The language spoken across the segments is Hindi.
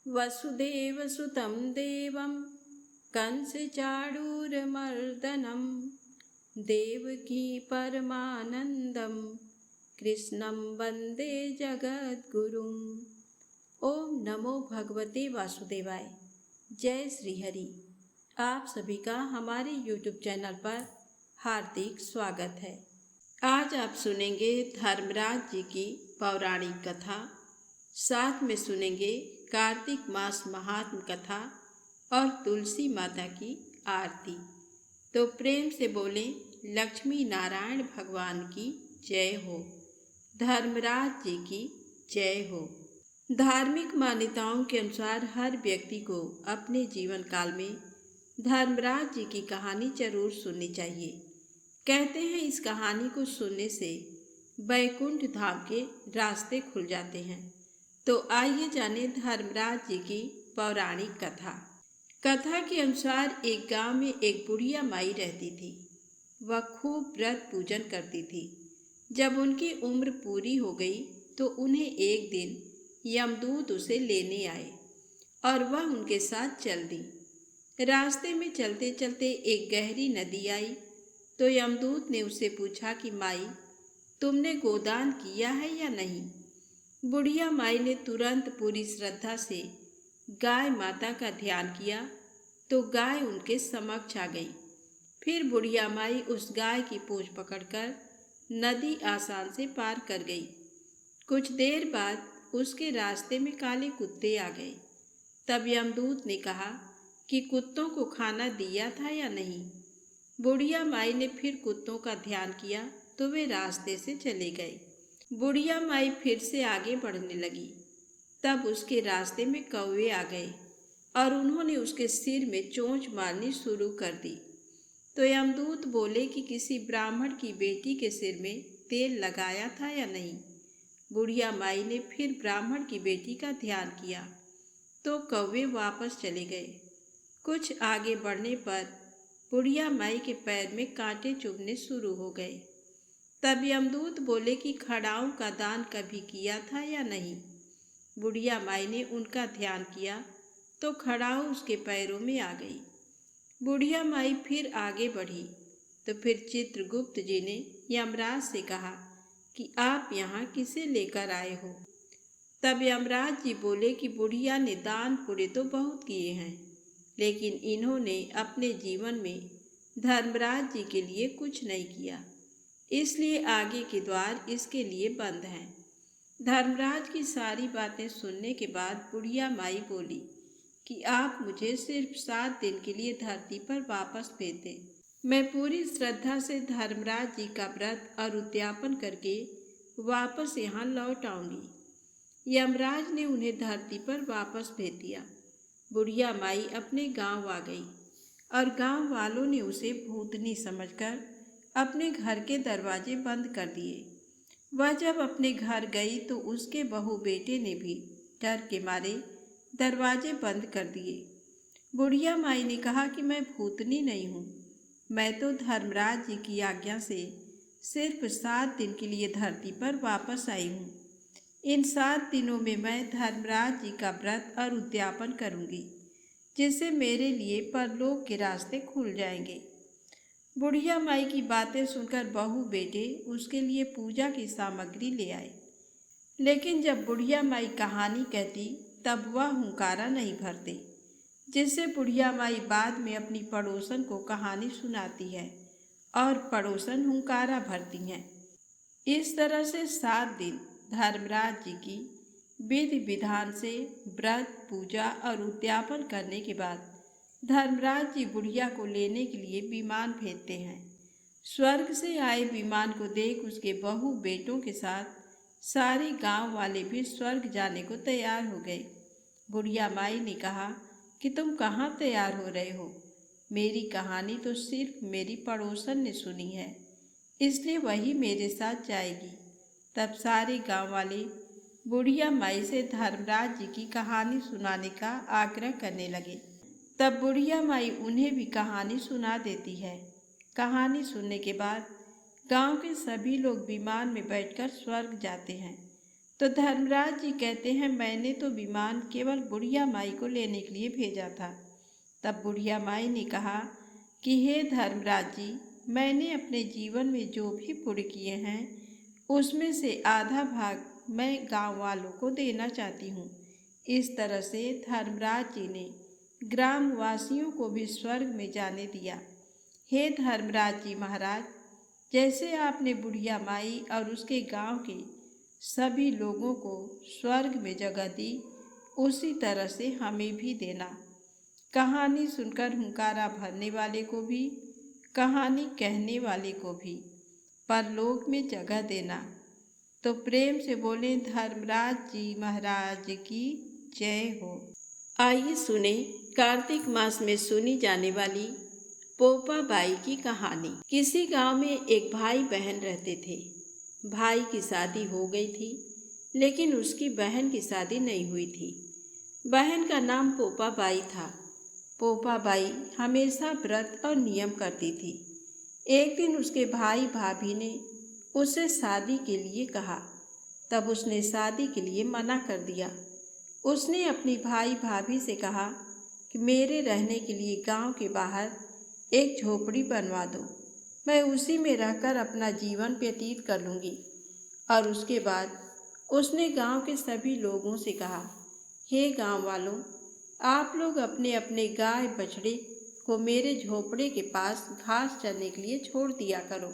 वसुदेवसुतं देवं कंसचाणूरमर्दनं देवकी परमानन्दं कृष्णं वन्दे जगद्गुरुम्। ओम नमो भगवते वासुदेवाय। जय श्री हरि। आप सभी का हमारे YouTube चैनल पर हार्दिक स्वागत है। आज आप सुनेंगे धर्मराज जी की पौराणिक कथा, साथ में सुनेंगे कार्तिक मास महात्म कथा और तुलसी माता की आरती। तो प्रेम से बोलें लक्ष्मी नारायण भगवान की जय हो, धर्मराज जी की जय हो। धार्मिक मान्यताओं के अनुसार हर व्यक्ति को अपने जीवन काल में धर्मराज जी की कहानी जरूर सुननी चाहिए। कहते हैं इस कहानी को सुनने से वैकुंठ धाम के रास्ते खुल जाते हैं। तो आइए जाने धर्मराज जी की पौराणिक कथा। कथा के अनुसार एक गांव में एक बुढ़िया माई रहती थी। वह खूब व्रत पूजन करती थी। जब उनकी उम्र पूरी हो गई तो उन्हें एक दिन यमदूत उसे लेने आए और वह उनके साथ चल दी। रास्ते में चलते चलते एक गहरी नदी आई तो यमदूत ने उससे पूछा कि माई, तुमने गोदान किया है या नहीं। बुढ़िया माई ने तुरंत पूरी श्रद्धा से गाय माता का ध्यान किया तो गाय उनके समक्ष आ गई। फिर बुढ़िया माई उस गाय की पूंछ पकड़कर नदी आसान से पार कर गई। कुछ देर बाद उसके रास्ते में काले कुत्ते आ गए। तब यमदूत ने कहा कि कुत्तों को खाना दिया था या नहीं। बुढ़िया माई ने फिर कुत्तों का ध्यान किया तो वे रास्ते से चले गए। बुढ़िया माई फिर से आगे बढ़ने लगी। तब उसके रास्ते में कौवे आ गए और उन्होंने उसके सिर में चोंच मारनी शुरू कर दी। तो यमदूत बोले कि किसी ब्राह्मण की बेटी के सिर में तेल लगाया था या नहीं। बुढ़िया माई ने फिर ब्राह्मण की बेटी का ध्यान किया तो कौवे वापस चले गए। कुछ आगे बढ़ने पर बुढ़िया माई के पैर में कांटे चुभने शुरू हो गए। तब यमदूत बोले कि खड़ाओं का दान कभी किया था या नहीं। बुढ़िया माई ने उनका ध्यान किया तो खड़ाऊ उसके पैरों में आ गई। बुढ़िया माई फिर आगे बढ़ी तो फिर चित्रगुप्त जी ने यमराज से कहा कि आप यहाँ किसे लेकर आए हो। तब यमराज जी बोले कि बुढ़िया ने दान पुण्य तो बहुत किए हैं, लेकिन इन्होंने अपने जीवन में धर्मराज जी के लिए कुछ नहीं किया, इसलिए आगे के द्वार इसके लिए बंद हैं। धर्मराज की सारी बातें सुनने के बाद बुढ़िया माई बोली कि आप मुझे सिर्फ 7 दिन के लिए धरती पर वापस भेज दें। मैं पूरी श्रद्धा से धर्मराज जी का व्रत और उद्यापन करके वापस यहाँ लौट आऊंगी। यमराज ने उन्हें धरती पर वापस भेज दिया। बुढ़िया माई अपने गांव आ गई और गांव वालों ने उसे भूतनी समझकर अपने घर के दरवाजे बंद कर दिए। वह जब अपने घर गई तो उसके बहू बेटे ने भी डर के मारे दरवाजे बंद कर दिए। बुढ़िया माई ने कहा कि मैं भूतनी नहीं हूँ, मैं तो धर्मराज जी की आज्ञा से सिर्फ 7 दिन के लिए धरती पर वापस आई हूँ। इन 7 दिनों में मैं धर्मराज जी का व्रत और उद्यापन करूँगी, जिससे मेरे लिए परलोक के रास्ते खुल जाएंगे। बुढ़िया माई की बातें सुनकर बहू बेटे उसके लिए पूजा की सामग्री ले आए। लेकिन जब बुढ़िया माई कहानी कहती तब वह हुंकारा नहीं भरते, जिससे बुढ़िया माई बाद में अपनी पड़ोसन को कहानी सुनाती है और पड़ोसन हुंकारा भरती हैं। इस तरह से 7 दिन धर्मराज जी की विधि विधान से व्रत पूजा और उद्यापन करने के बाद धर्मराज जी बुढ़िया को लेने के लिए विमान भेजते हैं। स्वर्ग से आए विमान को देख उसके बहू बेटों के साथ सारे गांव वाले भी स्वर्ग जाने को तैयार हो गए। बुढ़िया माई ने कहा कि तुम कहाँ तैयार हो रहे हो, मेरी कहानी तो सिर्फ मेरी पड़ोसन ने सुनी है, इसलिए वही मेरे साथ जाएगी। तब सारे गांव वाले बुढ़िया माई से धर्मराज जी की कहानी सुनाने का आग्रह करने लगे। तब बुढ़िया माई उन्हें भी कहानी सुना देती है। कहानी सुनने के बाद गांव के सभी लोग विमान में बैठकर स्वर्ग जाते हैं। तो धर्मराज जी कहते हैं, मैंने तो विमान केवल बुढ़िया माई को लेने के लिए भेजा था। तब बुढ़िया माई ने कहा कि हे धर्मराज जी, मैंने अपने जीवन में जो भी पुण्य किए हैं उसमें से आधा भाग मैं गांव वालों को देना चाहती हूँ। इस तरह से धर्मराज जी ने ग्रामवासियों को भी स्वर्ग में जाने दिया। हे धर्मराज जी महाराज, जैसे आपने बुढ़िया माई और उसके गांव के सभी लोगों को स्वर्ग में जगह दी, उसी तरह से हमें भी देना। कहानी सुनकर हुंकारा भरने वाले को भी, कहानी कहने वाले को भी परलोक में जगह देना। तो प्रेम से बोले धर्मराज जी महाराज की जय हो। आइए सुने कार्तिक मास में सुनी जाने वाली पोपा बाई की कहानी। किसी गांव में एक भाई बहन रहते थे। भाई की शादी हो गई थी, लेकिन उसकी बहन की शादी नहीं हुई थी। बहन का नाम पोपा बाई था। पोपा बाई हमेशा व्रत और नियम करती थी। एक दिन उसके भाई भाभी ने उसे शादी के लिए कहा। तब उसने शादी के लिए मना कर दिया। उसने अपनी भाई भाभी से कहा कि मेरे रहने के लिए गांव के बाहर एक झोपड़ी बनवा दो, मैं उसी में रहकर अपना जीवन व्यतीत कर लूँगी। और उसके बाद उसने गांव के सभी लोगों से कहा, हे गांव वालों, आप लोग अपने अपने गाय बछड़े को मेरे झोपड़े के पास घास चरने के लिए छोड़ दिया करो।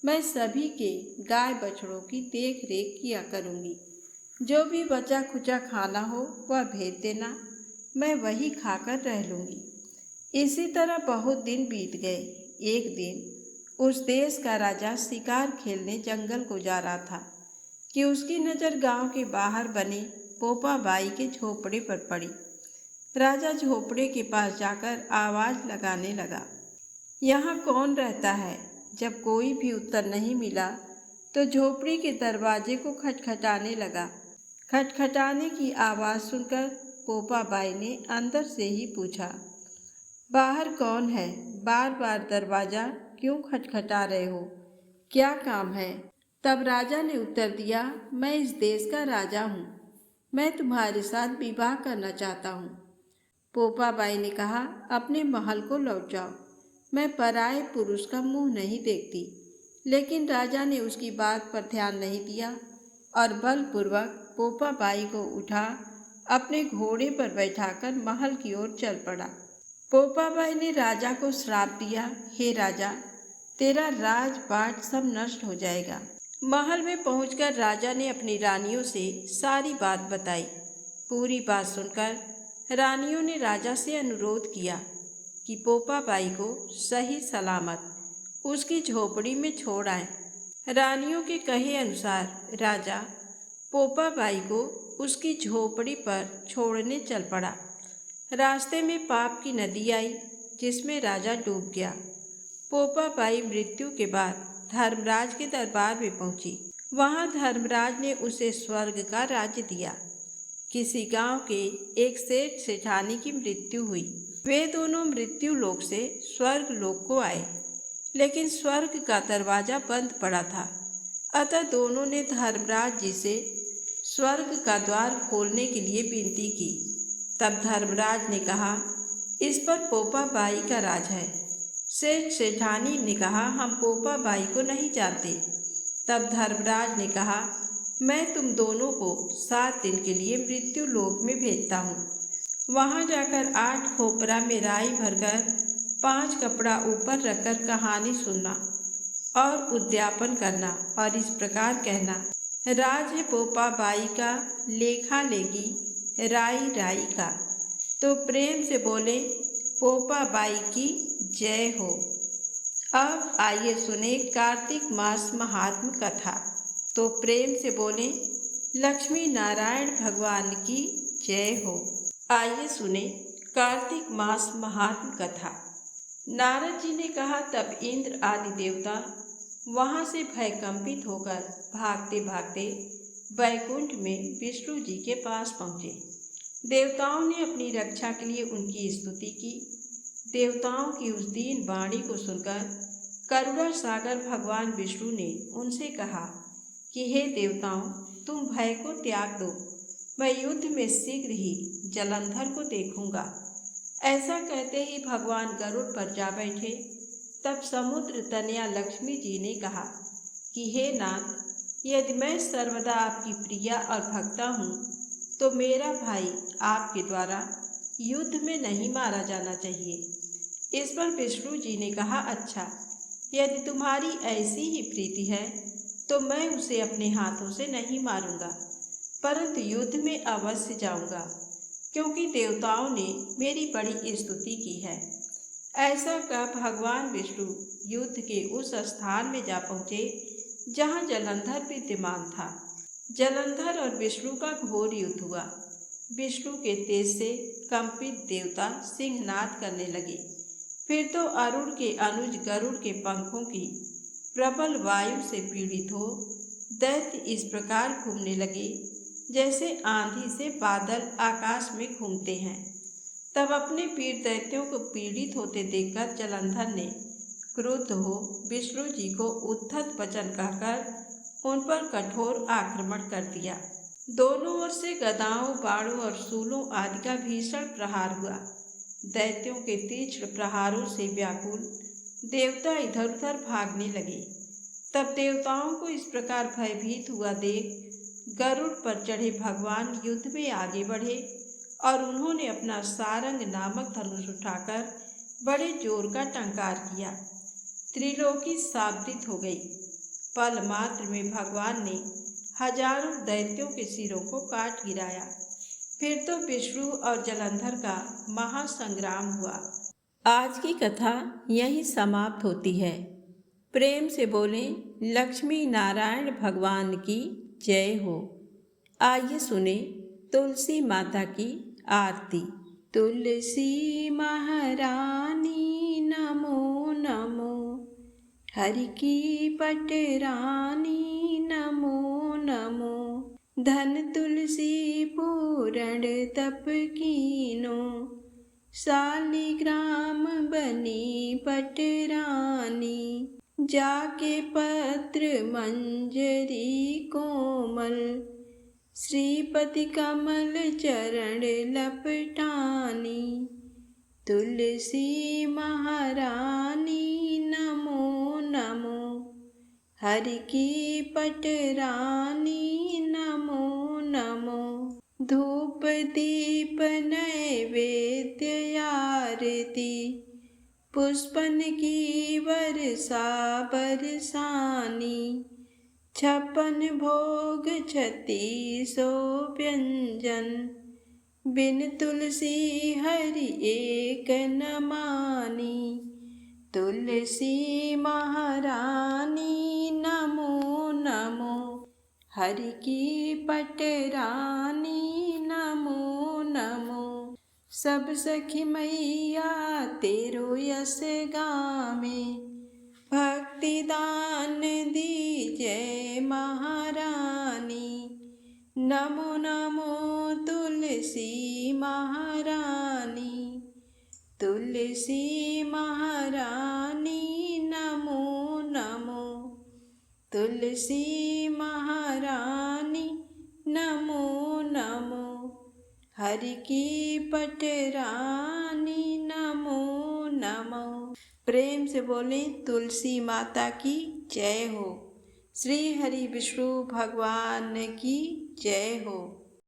मैं सभी के गाय बछड़ों की देख रेख किया करूँगी। जो भी बचा खुचा खाना हो वह भेज देना, मैं वही खाकर रह लूँगी। इसी तरह बहुत दिन बीत गए। एक दिन उस देश का राजा शिकार खेलने जंगल को जा रहा था कि उसकी नज़र गांव के बाहर बने पोपा बाई के झोपड़े पर पड़ी। राजा झोपड़े के पास जाकर आवाज़ लगाने लगा, यहाँ कौन रहता है? जब कोई भी उत्तर नहीं मिला तो झोपड़ी के दरवाजे को खटखटाने लगा। खटखटाने की आवाज़ सुनकर पोपा बाई ने अंदर से ही पूछा, बाहर कौन है? बार बार दरवाज़ा क्यों खटखटा रहे हो? क्या काम है? तब राजा ने उत्तर दिया, मैं इस देश का राजा हूँ, मैं तुम्हारे साथ विवाह करना चाहता हूँ। पोपा बाई ने कहा, अपने महल को लौट जाओ, मैं पराये पुरुष का मुंह नहीं देखती। लेकिन राजा ने उसकी बात पर ध्यान नहीं दिया और बलपूर्वक पोपा बाई को उठा अपने घोड़े पर बैठाकर महल की ओर चल पड़ा। पोपा बाई ने राजा को श्राप दिया, हे राजा, तेरा राजपाट सब नष्ट हो जाएगा। महल में पहुंचकर राजा ने अपनी रानियों से सारी बात बताई। पूरी बात सुनकर रानियों ने राजा से अनुरोध किया कि पोपा बाई को सही सलामत उसकी झोपड़ी में छोड़ आए। रानियों के कहे अनुसार राजा पोपा बाई को उसकी झोपड़ी पर छोड़ने चल पड़ा। रास्ते में पाप की नदी आई, जिसमें राजा डूब गया। पोपा बाई मृत्यु के बाद धर्मराज के दरबार में पहुंची। वहां धर्मराज ने उसे स्वर्ग का राज्य दिया। किसी गांव के एक सेठ सेठानी की मृत्यु हुई। वे दोनों मृत्यु लोक से स्वर्ग लोक को आए, लेकिन स्वर्ग का दरवाजा बंद पड़ा था। अतः दोनों ने धर्मराज जी से स्वर्ग का द्वार खोलने के लिए विनती की। तब धर्मराज ने कहा, इस पर पोपा बाई का राज है। सेठ सेठानी ने कहा, हम पोपा बाई को नहीं जानते। तब धर्मराज ने कहा, मैं तुम दोनों को 7 दिन के लिए मृत्यु लोक में भेजता हूँ। वहाँ जाकर 8 खोपरा में राई भरकर 5 कपड़ा ऊपर रखकर कहानी सुनना और उद्यापन करना और इस प्रकार कहना, राज है पोपा बाई का, लेखा लेगी राई राई का। तो प्रेम से बोले पोपा बाई की जय हो। अब आइए सुने कार्तिक मास महात्म कथा। तो प्रेम से बोले लक्ष्मी नारायण भगवान की जय हो। आइए सुने कार्तिक मास महात्म कथा। नारद जी ने कहा, तब इंद्र आदि देवता वहाँ से भयकंपित होकर भागते भागते वैकुंठ में विष्णु जी के पास पहुँचे। देवताओं ने अपनी रक्षा के लिए उनकी स्तुति की। देवताओं की उस दीन वाणी को सुनकर करुणा सागर भगवान विष्णु ने उनसे कहा कि हे देवताओं, तुम भय को त्याग दो, मैं युद्ध में शीघ्र ही जलंधर को देखूंगा। ऐसा कहते ही भगवान गरुड़ पर जा बैठे। तब समुद्र तनया लक्ष्मी जी ने कहा कि हे नाथ, यदि मैं सर्वदा आपकी प्रिया और भक्ता हूँ तो मेरा भाई आपके द्वारा युद्ध में नहीं मारा जाना चाहिए। इस पर विष्णु जी ने कहा, अच्छा, यदि तुम्हारी ऐसी ही प्रीति है तो मैं उसे अपने हाथों से नहीं मारूंगा, परंतु युद्ध में अवश्य जाऊंगा, क्योंकि देवताओं ने मेरी बड़ी स्तुति की है। ऐसा कह भगवान विष्णु युद्ध के उस स्थान में जा पहुँचे जहाँ जलंधर विद्यमान था। जलंधर और विष्णु का घोर युद्ध हुआ। विष्णु के तेज से कंपित देवता सिंहनाद करने लगे। फिर तो अरुण के अनुज गरुड़ के पंखों की प्रबल वायु से पीड़ित हो दैत्य इस प्रकार घूमने लगे जैसे आंधी से बादल आकाश में घूमते हैं। तब अपने वीर दैत्यों को पीड़ित होते देखकर जलंधर ने क्रुद्ध हो विष्णु जी को उद्धत वचन कहकर उन पर कठोर आक्रमण कर दिया। दोनों ओर से गदाओं, बाणों और शूलों आदि का भीषण प्रहार हुआ। दैत्यों के तीक्ष्ण प्रहारों से व्याकुल देवता इधर उधर भागने लगे। तब देवताओं को इस प्रकार भयभीत हुआ देख गरुड़ पर चढ़े भगवान युद्ध में आगे बढ़े और उन्होंने अपना सारंग नामक धनुष उठाकर बड़े जोर का टंकार किया। त्रिलोकी शाब्दित हो गई। पल मात्र में भगवान ने हजारों दैत्यों के सिरों को काट गिराया। फिर तो विष्णु और जलंधर का महासंग्राम हुआ। आज की कथा यहीं समाप्त होती है। प्रेम से बोलें लक्ष्मी नारायण भगवान की जय हो। आइए सुने तुलसी माता की आरती। तुलसी महारानी नमो नमो, हरि की पटरानी नमो नमो। धन तुलसी पूरण तप कीनो, शालिग्राम बनी पटरानी। जाके पत्र मंजरी कोमल, श्रीपति कमल चरण लपटानी। तुलसी महारानी नमो नमो, हरि की पटरानी नमो नमो। धूप दीप नैवेद्य आरती, पुष्पन की वर्षा बरसानी। 56 भोग 36 व्यंजन, बिन तुलसी हरि एक न मानी। तुलसी महारानी नमो नमो, हरि की पटरानी नमो नमो। सब सखी मैया तेरो यस गामे, भक्ति दान दीजय महारानी। नमो नमो तुलसी महारानी, तुलसी महारानी नमो नमो। तुलसी महारानी नमो नमो, हरि की पटरानी नमो नमो। प्रेम से बोलें तुलसी माता की जय हो। श्री हरि विष्णु भगवान की जय हो।